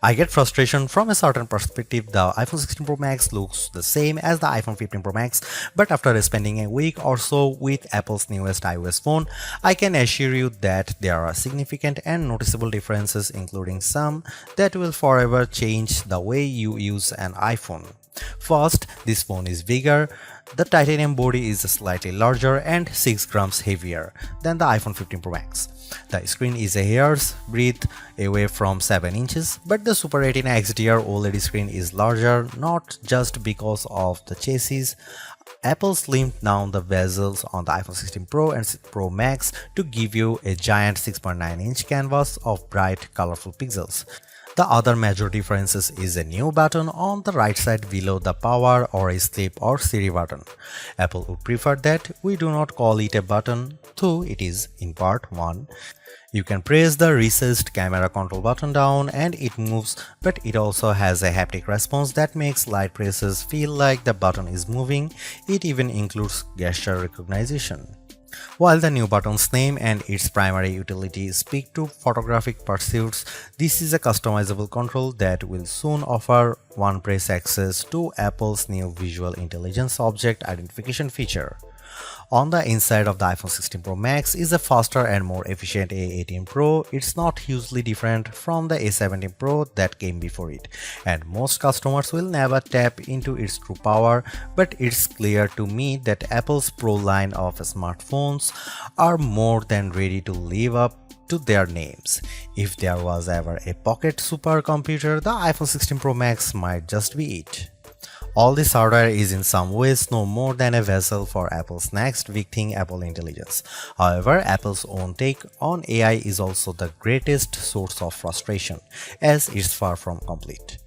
I get frustration from a certain perspective. The iPhone 16 Pro Max looks the same as the iPhone 15 Pro Max, but after spending a week or so with Apple's newest iOS phone, I can assure you that there are significant and noticeable differences, including some that will forever change the way you use an iPhone. First, this phone is bigger. The titanium body is slightly larger and 6 grams heavier than the iPhone 15 Pro Max. The screen is a hair's breadth away from 7 inches, but the Super Retina XDR OLED screen is larger not just because of the chassis. Apple slimmed down the bezels on the iPhone 16 Pro and Pro Max to give you a giant 6.9-inch canvas of bright, colorful pixels. The other major difference is a new button on the right side below the power or sleep or Siri button. Apple would prefer that we do not call it a button, though it is in part 1. You can press the recessed camera control button down and it moves, but it also has a haptic response that makes light presses feel like the button is moving. It even includes gesture recognition. While the new button's name and its primary utility speak to photographic pursuits, this is a customizable control that will soon offer one-press access to Apple's new Visual Intelligence Object Identification feature. On the inside of the iPhone 16 Pro Max is a faster and more efficient A18 Pro. It's not hugely different from the A17 Pro that came before it, and most customers will never tap into its true power, but it's clear to me that Apple's Pro line of smartphones are more than ready to live up to their names. If there was ever a pocket supercomputer, the iPhone 16 Pro Max might just be it. All this hardware is in some ways no more than a vessel for Apple's next big thing, Apple Intelligence. However, Apple's own take on AI is also the greatest source of frustration, as it's far from complete.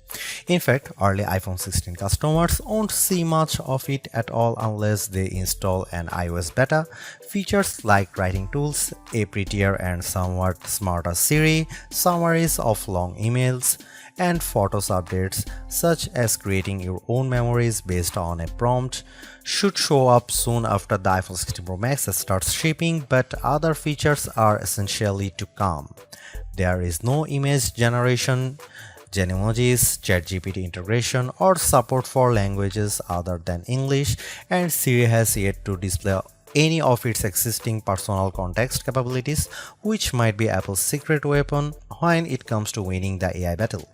In fact, early iPhone 16 customers won't see much of it at all unless they install an iOS beta. Features like writing tools, a prettier and somewhat smarter Siri, summaries of long emails, and Photos updates, such as creating your own memories based on a prompt, should show up soon after the iPhone 16 Pro Max starts shipping, but other features are essentially to come. There is no image generation, Genemojis, ChatGPT integration, or support for languages other than English, and Siri has yet to display any of its existing personal context capabilities, which might be Apple's secret weapon when it comes to winning the AI battle.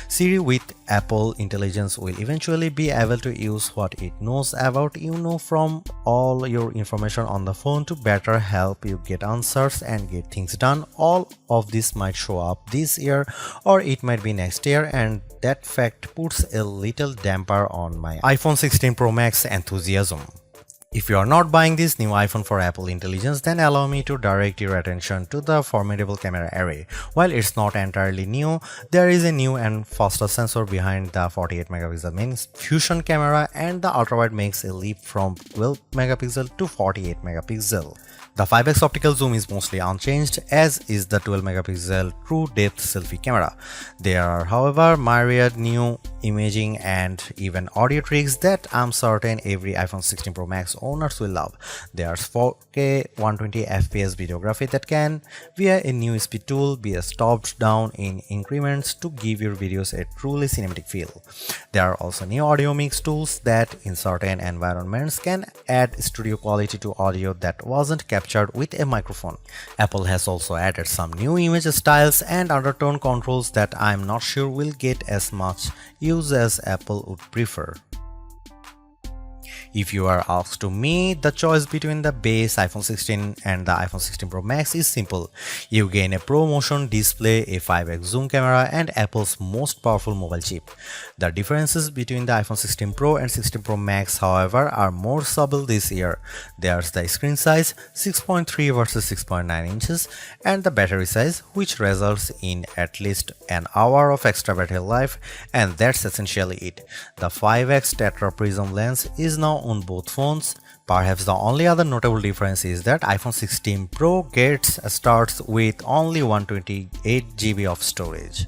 Siri with Apple Intelligence will eventually be able to use what it knows about you from all your information on the phone to better help you get answers and get things done. All of this might show up this year or it might be next year, and that fact puts a little damper on my iPhone 16 Pro Max enthusiasm. If you are not buying this new iPhone for Apple Intelligence, then allow me to direct your attention to the formidable camera array. While it's not entirely new, there is a new and faster sensor behind the 48 megapixel main fusion camera, and the ultrawide makes a leap from 12 megapixel to 48 megapixel. The 5x optical zoom is mostly unchanged, as is the 12 megapixel true depth selfie camera. There are, however, myriad new imaging and even audio tricks that I'm certain every iPhone 16 Pro Max owners will love. There's 4K 120fps videography that can, via a new speed tool, be stopped down in increments to give your videos a truly cinematic feel. There are also new audio mix tools that, in certain environments, can add studio quality to audio that wasn't captured with a microphone. Apple has also added some new image styles and undertone controls that I'm not sure will get as much use as Apple would prefer. If you are asked to me, the choice between the base iPhone 16 and the iPhone 16 Pro Max is simple. You gain a ProMotion display, a 5x zoom camera, and Apple's most powerful mobile chip. The differences between the iPhone 16 Pro and 16 Pro Max, however, are more subtle this year. There's the screen size, 6.3 versus 6.9 inches, and the battery size, which results in at least an hour of extra battery life, and that's essentially it. The 5x Tetra Prism lens is now on both phones. Perhaps the only other notable difference is that iPhone 16 Pro starts with only 128GB of storage.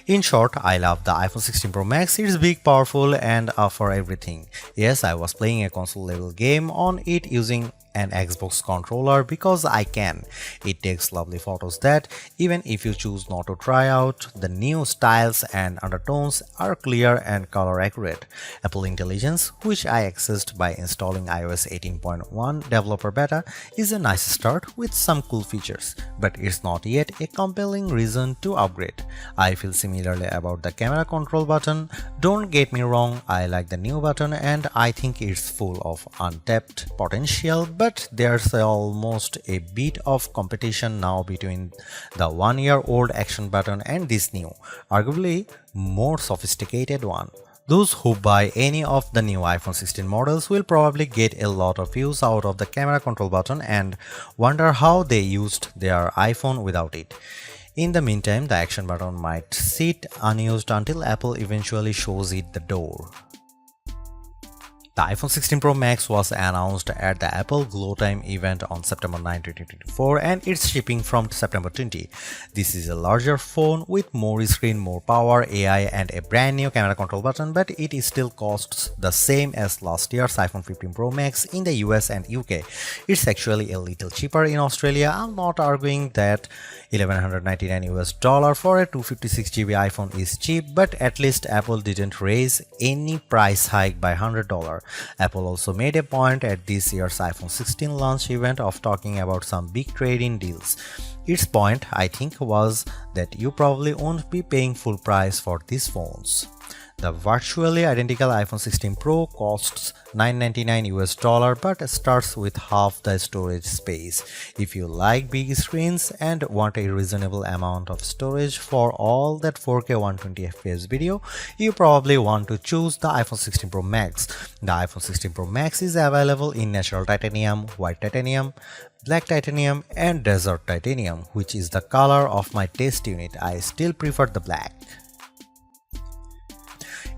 In short, I love the iPhone 16 Pro Max. It's big, powerful, and for everything. Yes, I was playing a console level game on it using an Xbox controller because I can. It takes lovely photos that, even if you choose not to try out, the new styles and undertones are clear and color accurate. Apple Intelligence, which I accessed by installing iOS 18.1 developer beta, is a nice start with some cool features, but it's not yet a compelling reason to upgrade. I feel similarly about the camera control button. Don't get me wrong, I like the new button and I think it's full of untapped potential, but there's almost a bit of competition now between the one-year-old action button and this new, arguably more sophisticated one. Those who buy any of the new iPhone 16 models will probably get a lot of use out of the camera control button and wonder how they used their iPhone without it. In the meantime, the action button might sit unused until Apple eventually shows it the door. The iPhone 16 Pro Max was announced at the Apple Glow Time event on September 9, 2024 and it's shipping from September 20. This is a larger phone with more screen, more power, AI and a brand new camera control button, but it still costs the same as last year's iPhone 15 Pro Max in the US and UK. It's actually a little cheaper in Australia. I'm not arguing that $1,199 for a 256GB iPhone is cheap, but at least Apple didn't raise any price hike by $100. Apple also made a point at this year's iPhone 16 launch event of talking about some big trade-in deals. Its point, I think, was that you probably won't be paying full price for these phones. The virtually identical iPhone 16 Pro costs $999 but starts with half the storage space. If you like big screens and want a reasonable amount of storage for all that 4K 120fps video, you probably want to choose the iPhone 16 Pro Max. The iPhone 16 Pro Max is available in natural titanium, white titanium, black titanium and desert titanium, which is the color of my test unit. I still prefer the black.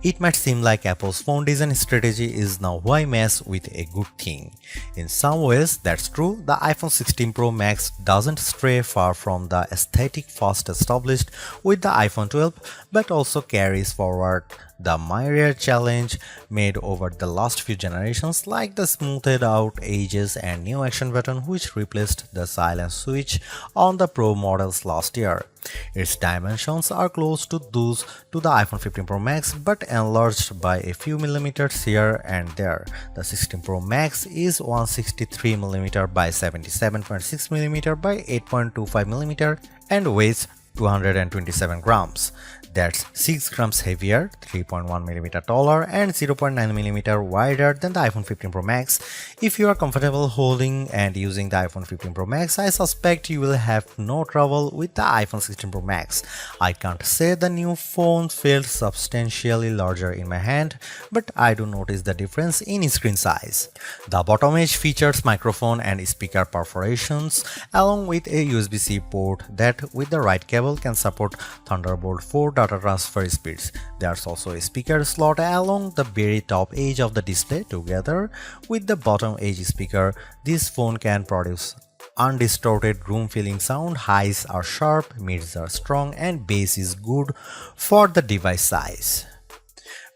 It might seem like Apple's phone design strategy is now why mess with a good thing. In some ways, that's true. The iPhone 16 Pro Max doesn't stray far from the aesthetic first established with the iPhone 12, but also carries forward the myriad challenge made over the last few generations, like the smoothed out edges and new action button which replaced the silent switch on the Pro models last year. Its dimensions are close to those to the iPhone 15 Pro Max but enlarged by a few millimeters here and there. The 16 Pro Max is 163mm by 77.6mm by 8.25mm and weighs 227 grams. That's 6 grams heavier, 3.1mm taller, and 0.9mm wider than the iPhone 15 Pro Max. If you are comfortable holding and using the iPhone 15 Pro Max, I suspect you will have no trouble with the iPhone 16 Pro Max. I can't say the new phone felt substantially larger in my hand, but I do notice the difference in screen size. The bottom edge features microphone and speaker perforations, along with a USB-C port that, with the right cable, can support Thunderbolt 4 data transfer speeds. There's also a speaker slot along the very top edge of the display. Together with the bottom edge speaker, this phone can produce undistorted room-filling sound. Highs are sharp, mids are strong, and bass is good for the device size.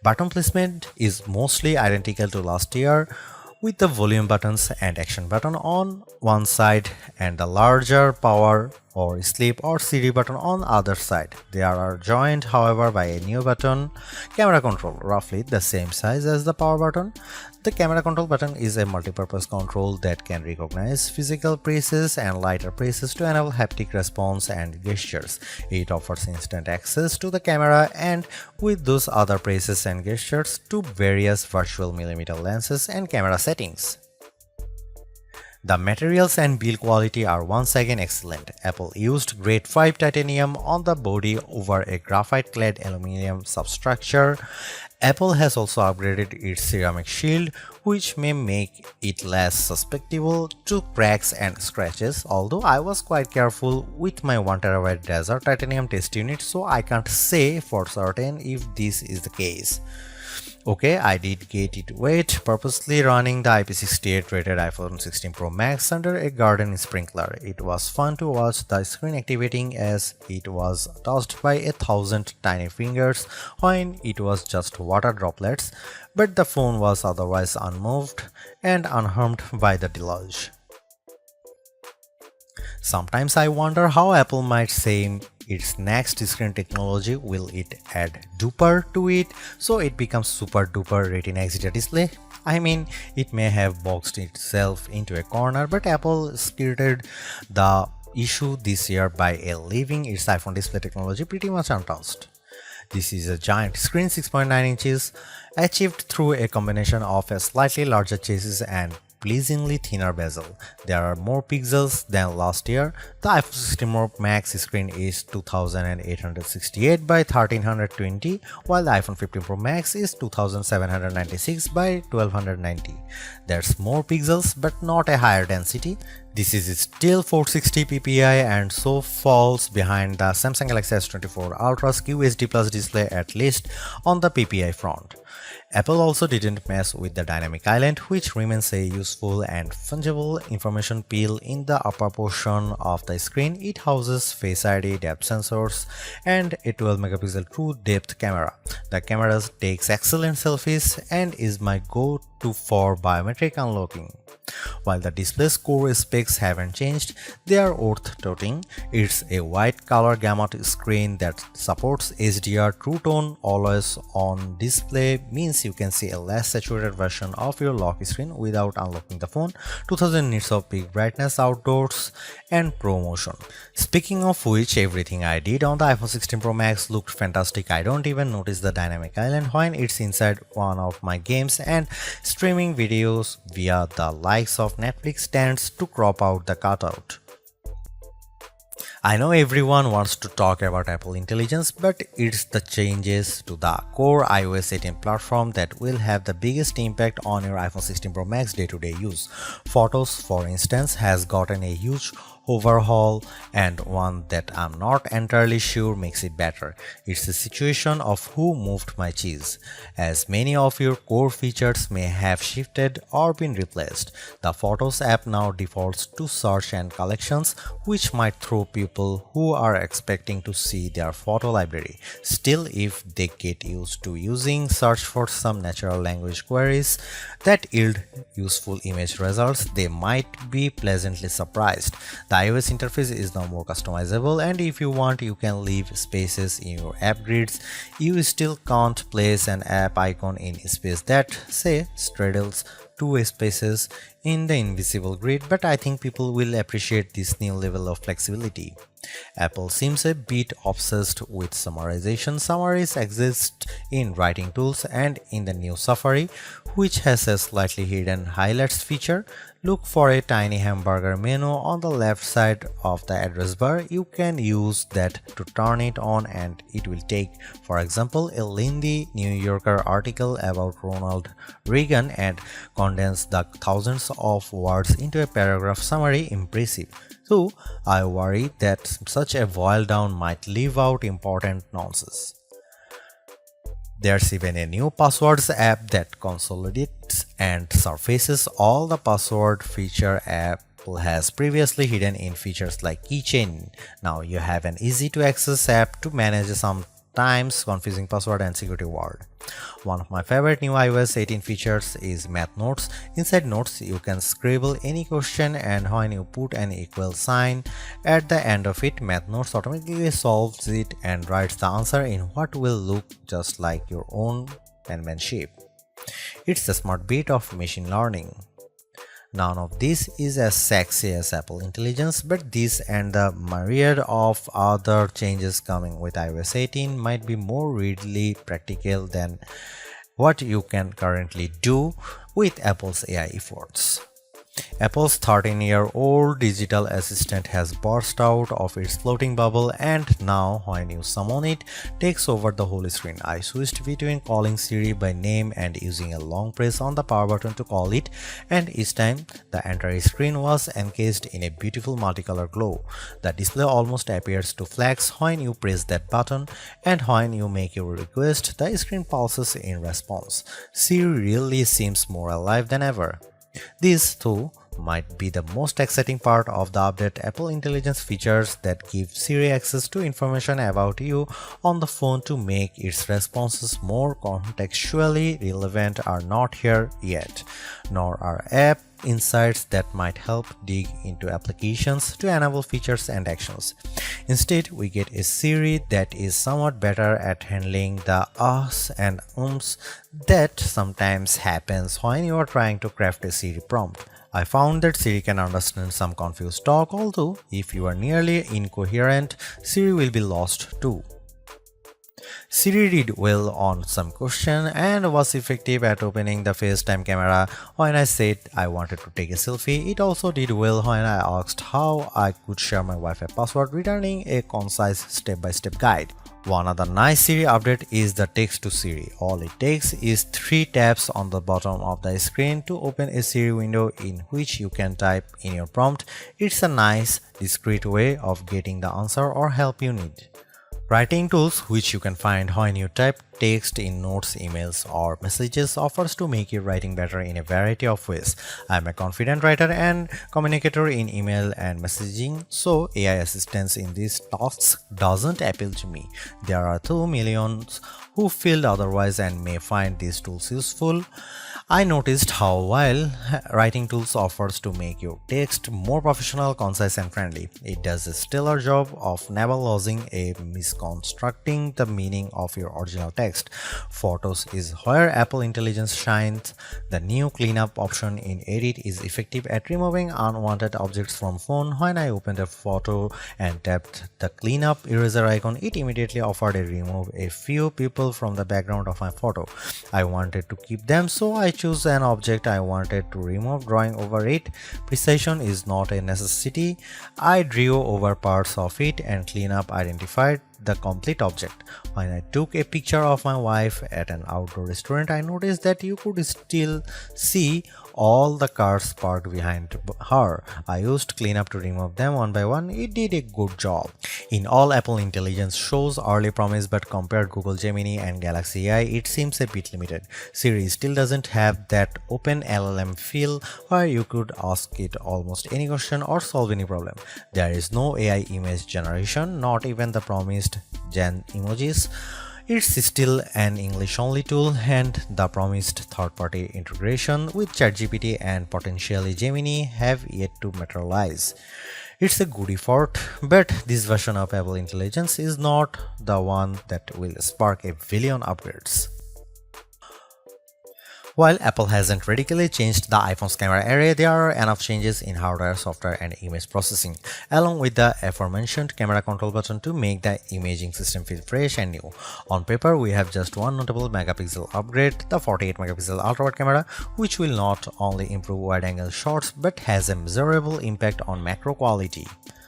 Button placement is mostly identical to last year, with the volume buttons and action button on one side and the larger power or sleep or CD button on the other side. They are joined, however, by a new button, camera control, roughly the same size as the power button. The camera control button is a multi-purpose control that can recognize physical presses and lighter presses to enable haptic response and gestures. It offers instant access to the camera and with those other presses and gestures to various virtual millimeter lenses and camera settings. The materials and build quality are once again excellent. Apple used grade 5 titanium on the body over a graphite-clad aluminum substructure. Apple has also upgraded its ceramic shield, which may make it less susceptible to cracks and scratches, although I was quite careful with my 1TB desert titanium test unit, so I can't say for certain if this is the case. Okay, I did get it wet, purposely running the IP68 rated iPhone 16 Pro Max under a garden sprinkler. It was fun to watch the screen activating as it was touched by 1,000 tiny fingers when it was just water droplets, but the phone was otherwise unmoved and unharmed by the deluge. Sometimes I wonder how Apple might say its next screen technology. Will it add duper to it so it becomes super duper Retina XDR display? I mean, it may have boxed itself into a corner, but Apple skirted the issue this year by leaving its iPhone display technology pretty much untouched. This is a giant screen 6.9 inches achieved through a combination of a slightly larger chassis and pleasingly thinner bezel. There are more pixels than last year. The iPhone 16 Pro Max screen is 2868 by 1320, while the iPhone 15 Pro Max is 2796 by 1290. There's more pixels but not a higher density. This is still 460 ppi and so falls behind the Samsung Galaxy S24 Ultra's QHD Plus display, at least on the ppi front. Apple also didn't mess with the dynamic island, which remains a useful and fungible information peel in the upper portion of the screen. It houses Face ID, depth sensors, and a 12 megapixel true depth camera. The camera takes excellent selfies and is my go-to for biometric unlocking. While the display's core specs haven't changed, they are worth noting. It's a white color gamut screen that supports HDR. True Tone always on display means you can see a less saturated version of your lock screen without unlocking the phone. 2000 nits of peak brightness outdoors and Pro Motion. Speaking of which, everything I did on the iPhone 16 Pro Max looked fantastic. I don't even notice the dynamic island when it's inside one of my games, and streaming videos via the likes of Netflix tends to crop out the cutout. I know everyone wants to talk about Apple Intelligence, but it's the changes to the core iOS 18 platform that will have the biggest impact on your iPhone 16 Pro Max day-to-day use. Photos, for instance, has gotten a huge overhaul, and one that I'm not entirely sure makes it better. It's a situation of who moved my cheese, as many of your core features may have shifted or been replaced. The Photos app now defaults to search and collections, which might throw people who are expecting to see their photo library. Still, if they get used to using search for some natural language queries that yield useful image results, they might be pleasantly surprised. The iOS interface is now more customizable, and if you want, you can leave spaces in your app grids. You still can't place an app icon in space that, say, straddles two spaces in the invisible grid, but I think people will appreciate this new level of flexibility. Apple seems a bit obsessed with summarization. Summaries exist in writing tools and in the new Safari, which has a slightly hidden highlights feature. Look for a tiny hamburger menu on the left side of the address bar. You can use that to turn it on, and it will take, for example, a lengthy New Yorker article about Ronald Reagan and condense the thousands of words into a paragraph summary. Impressive. So I worry that such a boil down might leave out important nonsense. There's even a new passwords app that consolidates and surfaces all the password feature Apple has previously hidden in features like keychain. Now you have an easy to access app to manage sometimes confusing password and security word. One of my favorite new iOS 18 features is Math Notes. Inside Notes, you can scribble any question, and when you put an equal sign at the end of it, Math Notes automatically solves it and writes the answer in what will look just like your own penmanship. It's a smart bit of machine learning. None of this is as sexy as Apple Intelligence, but this and the myriad of other changes coming with iOS 18 might be more readily practical than what you can currently do with Apple's AI efforts. Apple's 13-year-old digital assistant has burst out of its floating bubble, and now when you summon it, takes over the whole screen. I switched between calling Siri by name and using a long press on the power button to call it, and each time the entire screen was encased in a beautiful multicolor glow. The display almost appears to flash when you press that button, and when you make your request, the screen pulses in response. Siri really seems more alive than ever. This, too, might be the most exciting part of the update. Apple Intelligence features that give Siri access to information about you on the phone to make its responses more contextually relevant are not here yet, nor are app insights that might help dig into applications to enable features and actions. Instead, we get a Siri that is somewhat better at handling the ahs and ums that sometimes happens when you are trying to craft a Siri prompt. I found that Siri can understand some confused talk, although if you are nearly incoherent, Siri will be lost too. Siri did well on some question and was effective at opening the FaceTime camera when I said I wanted to take a selfie. It also did well when I asked how I could share my Wi-Fi password, returning a concise step-by-step guide. One other nice Siri update is the text to Siri. All it takes is 3 taps on the bottom of the screen to open a Siri window in which you can type in your prompt. It's a nice, discreet way of getting the answer or help you need. Writing tools, which you can find when you type text in notes, emails, or messages, offers to make your writing better in a variety of ways. I'm a confident writer and communicator in email and messaging, so AI assistance in these tasks doesn't appeal to me. There are 2 millions who feel otherwise and may find these tools useful. I noticed how while writing tools offers to make your text more professional, concise, and friendly, it does a stellar job of never losing a misconstructing the meaning of your original text. Photos is where Apple Intelligence shines. The new cleanup option in Edit is effective at removing unwanted objects from phone. When I opened a photo and tapped the cleanup eraser icon, it immediately offered to remove a few people from the background of my photo. I wanted to keep them, so I choose an object I wanted to remove, drawing over it. Precision is not a necessity. I drew over parts of it and cleanup identified the complete object. When I took a picture of my wife at an outdoor restaurant, I noticed that you could still see all the cars parked behind her. I used cleanup to remove them one by one. It did a good job. In all, Apple Intelligence shows early promise, but compared Google Gemini and Galaxy AI, it seems a bit limited. Siri still doesn't have that open LLM feel where you could ask it almost any question or solve any problem. There is no AI image generation, not even the promised Gen emojis. It's still an English-only tool, and the promised third-party integration with ChatGPT and potentially Gemini have yet to materialize. It's a good effort, but this version of Apple Intelligence is not the one that will spark a billion upgrades. While Apple hasn't radically changed the iPhone's camera array, there are enough changes in hardware, software, and image processing, along with the aforementioned camera control button to make the imaging system feel fresh and new. On paper, we have just one notable megapixel upgrade, the 48 megapixel ultra-wide camera, which will not only improve wide-angle shots but has a measurable impact on macro quality.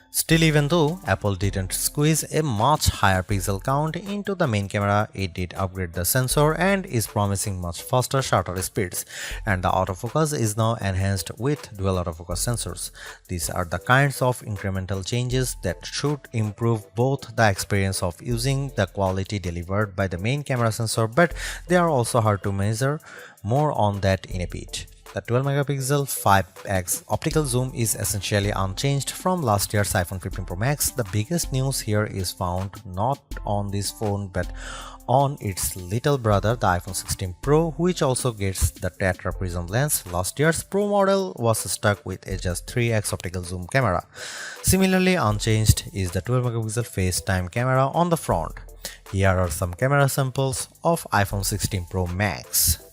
Still, even though Apple didn't squeeze a much higher pixel count into the main camera, it did upgrade the sensor and is promising much faster shutter speeds, and the autofocus is now enhanced with dual autofocus sensors. These are the kinds of incremental changes that should improve both the experience of using the quality delivered by the main camera sensor, but they are also hard to measure. More on that in a bit. The 12 megapixel 5x optical zoom is essentially unchanged from last year's iPhone 15 Pro Max. The biggest news here is found not on this phone but on its little brother, the iPhone 16 Pro, which also gets the Tetra Prism lens. Last year's Pro model was stuck with a just 3x optical zoom camera. Similarly unchanged is the 12 megapixel FaceTime camera on the front. Here are some camera samples of iPhone 16 Pro Max.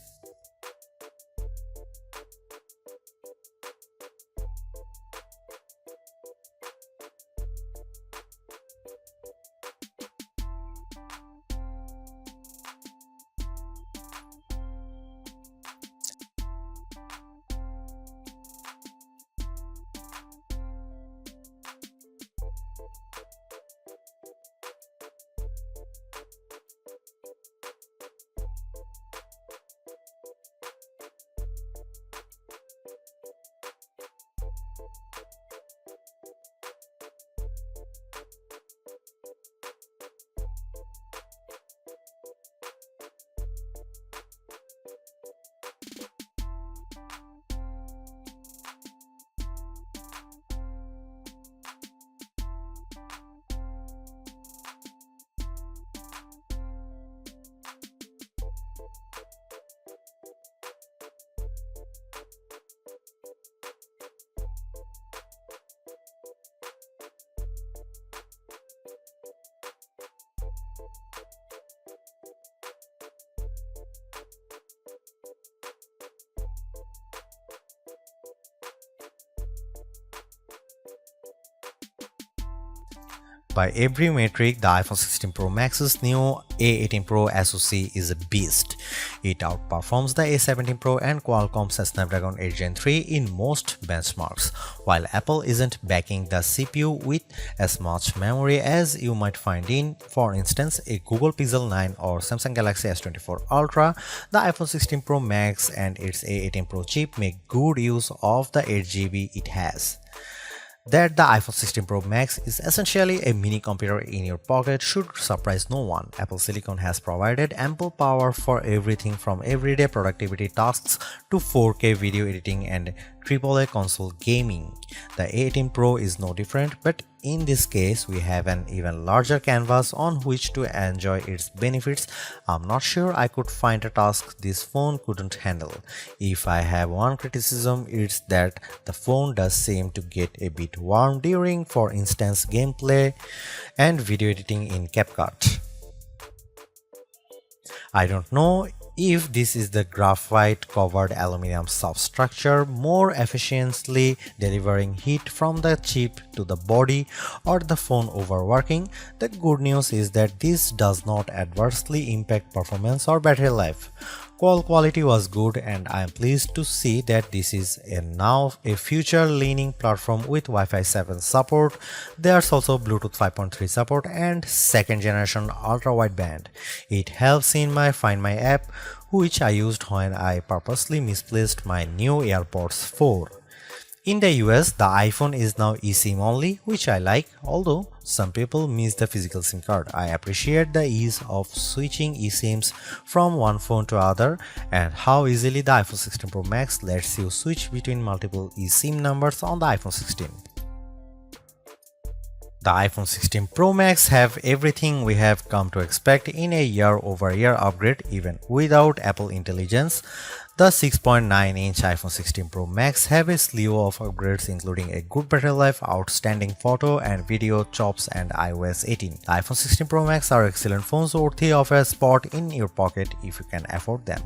By every metric, the iPhone 16 Pro Max's new A18 Pro SoC is a beast. It outperforms the A17 Pro and Qualcomm's Snapdragon 8 Gen 3 in most benchmarks, while Apple isn't backing the CPU with as much memory as you might find in, for instance, a Google Pixel 9 or Samsung Galaxy S24 Ultra. The iPhone 16 Pro Max and its A18 Pro chip make good use of the 8GB it has. That the iPhone 16 Pro Max is essentially a mini computer in your pocket should surprise no one. Apple Silicon has provided ample power for everything from everyday productivity tasks to 4K video editing and AAA console gaming. The A18 Pro is no different, but in this case, we have an even larger canvas on which to enjoy its benefits. I'm not sure I could find a task this phone couldn't handle. If I have one criticism, it's that the phone does seem to get a bit warm during, for instance, gameplay and video editing in CapCut. I don't know if this is the graphite covered aluminum substructure more efficiently delivering heat from the chip to the body or the phone overworking. The good news is that this does not adversely impact performance or battery life. Call quality was good, and I am pleased to see that this is now a future-leaning platform with Wi-Fi 7 support. There's also Bluetooth 5.3 support and second-generation ultra-wideband. It helps in my Find My app, which I used when I purposely misplaced my new AirPods 4. In the US, the iPhone is now eSIM only, which I like, although some people miss the physical SIM card. I appreciate the ease of switching eSIMs from one phone to other and how easily the iPhone 16 Pro Max lets you switch between multiple eSIM numbers on the iPhone 16. The iPhone 16 Pro Max have everything we have come to expect in a year-over-year upgrade even without Apple Intelligence. The 6.9-inch iPhone 16 Pro Max have a slew of upgrades including a good battery life, outstanding photo and video chops and iOS 18. The iPhone 16 Pro Max are excellent phones worthy of a spot in your pocket if you can afford them.